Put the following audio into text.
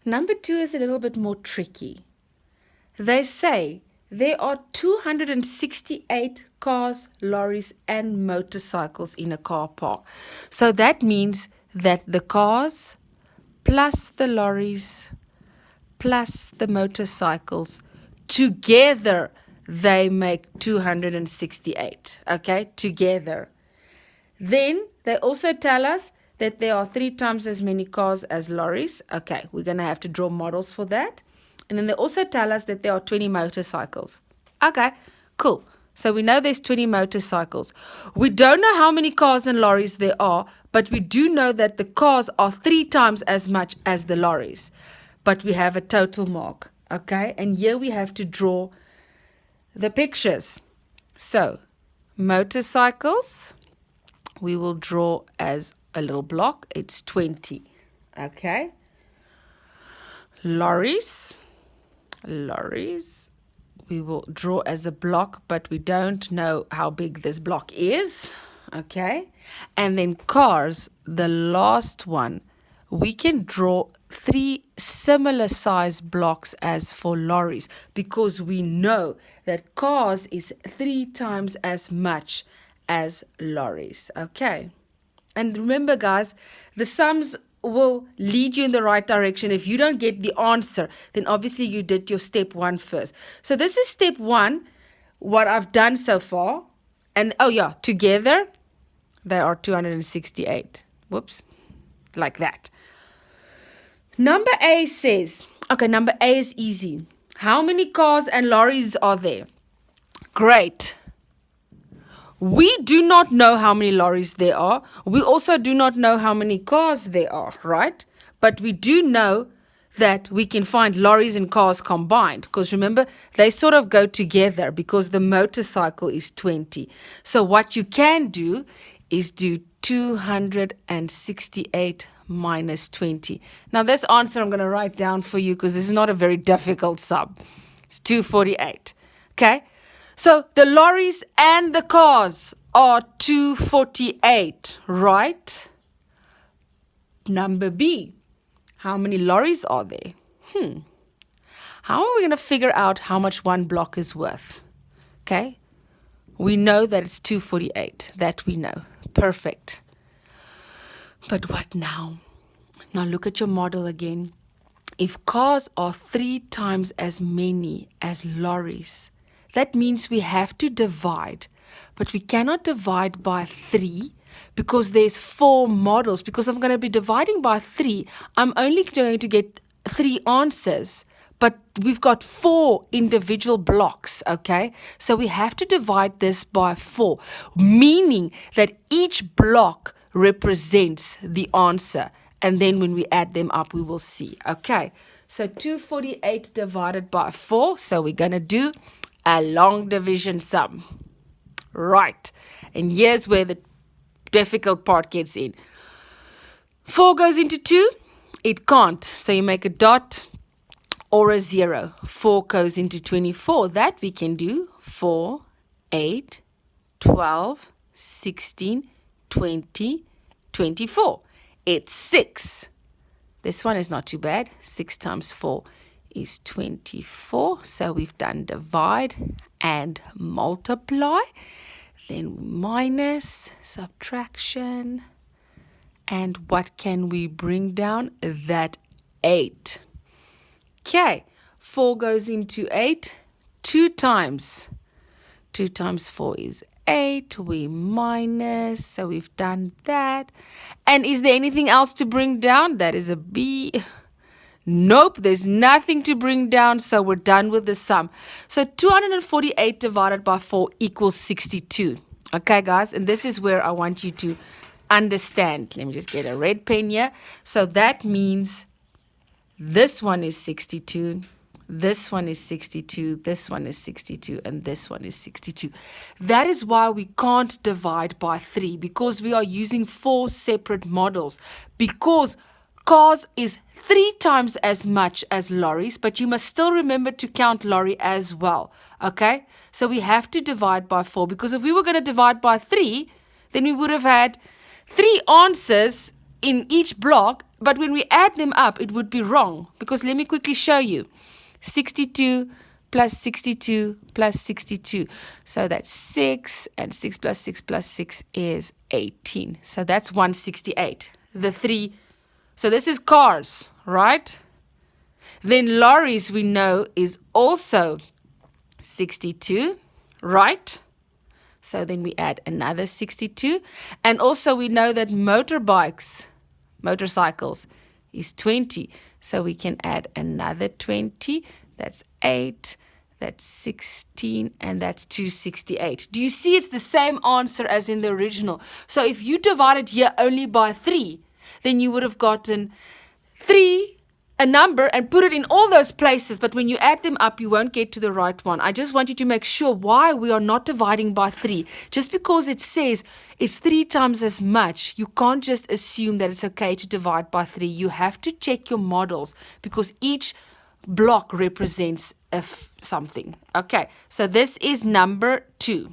Number 2 is a little bit more tricky. They say there are 268 cars, lorries, and motorcycles in a car park. So that means that the cars plus the lorries plus the motorcycles together, they make 268. Okay, together. Then they also tell us that there are 3 times as many cars as lorries. Okay, we're going to have to draw models for that. And then they also tell us that there are 20 motorcycles. Okay, cool. So we know there's 20 motorcycles. We don't know how many cars and lorries there are, but we do know that the cars are 3 times as much as the lorries. But we have a total mark. Okay, and here we have to draw the pictures. So, motorcycles, we will draw as a little block. It's 20. Okay. Lorries, we will draw as a block, but we don't know how big this block is. Okay. And then cars, the last one, we can draw 3 similar size blocks as for lorries, because we know that cars is 3 times as much as lorries. Okay. And remember, guys, the sums will lead you in the right direction. If you don't get the answer, then obviously you did your step 1 first. So this is step 1, what I've done so far. And oh yeah, together they are 268. Whoops. Like that. Number A says, okay, number A is easy. How many cars and lorries are there? Great. We do not know how many lorries there are. We also do not know how many cars there are, right? But we do know that we can find lorries and cars combined, because remember, they sort of go together because the motorcycle is 20. So what you can do is do 268 minus 20. Now this answer I'm going to write down for you because this is not a very difficult sum. It's 248. Okay? So the lorries and the cars are 248, right? Number B. How many lorries are there? How are we going to figure out how much one block is worth? Okay? We know that it's 248. That we know. Perfect. But what now? Now look at your model again. If cars are 3 times as many as lorries, that means we have to divide. But we cannot divide by 3 because there's 4 models. Because I'm going to be dividing by 3, I'm only going to get 3 answers. But we've got 4 individual blocks, okay? So we have to divide this by 4, meaning that each block represents the answer. And then when we add them up, we will see, okay? So 248 divided by 4. So we're going to do a long division sum. Right. And here's where the difficult part gets in. 4 goes into 2. It can't. So you make a dot or a 0. 4 goes into 24. That we can do. 4, 8, 12, 16, 20, 24. It's 6. This one is not too bad. 6 times 4 is 24. So we've done divide and multiply. Then minus, subtraction. And what can we bring down? That 8. Okay, 4 goes into 8 2 times. 2 times 4 is 8. We minus, so we've done that. And is there anything else to bring down? That is a B. Nope, there's nothing to bring down, so we're done with the sum. So 248 divided by 4 equals 62. Okay, guys, and this is where I want you to understand. Let me just get a red pen here. So that means this one is 62, this one is 62, this one is 62, and this one is 62. That is why we can't divide by 3, because we are using 4 separate models. Because cars is 3 times as much as lorries, but you must still remember to count lorry as well. Okay? So we have to divide by 4, because if we were going to divide by 3, then we would have had 3 answers in each block, But when we add them up, it would be wrong, because let me quickly show you. 62 plus 62 plus 62. So that's 6, and 6 plus 6 plus 6 is 18. So that's 168. The 3. So this is cars, right? Then lorries, we know, is also 62, right? So then we add another 62. And also we know that motorbikes, motorcycles, is 20. So we can add another 20. That's 8. That's 16. And that's 268. Do you see it's the same answer as in the original? So if you divided here only by 3, then you would have gotten 3, a number, and put it in all those places. But when you add them up, you won't get to the right one. I just want you to make sure why we are not dividing by 3. Just because it says it's 3 times as much, you can't just assume that it's okay to divide by 3. You have to check your models, because each block represents something. Okay, so this is number 2.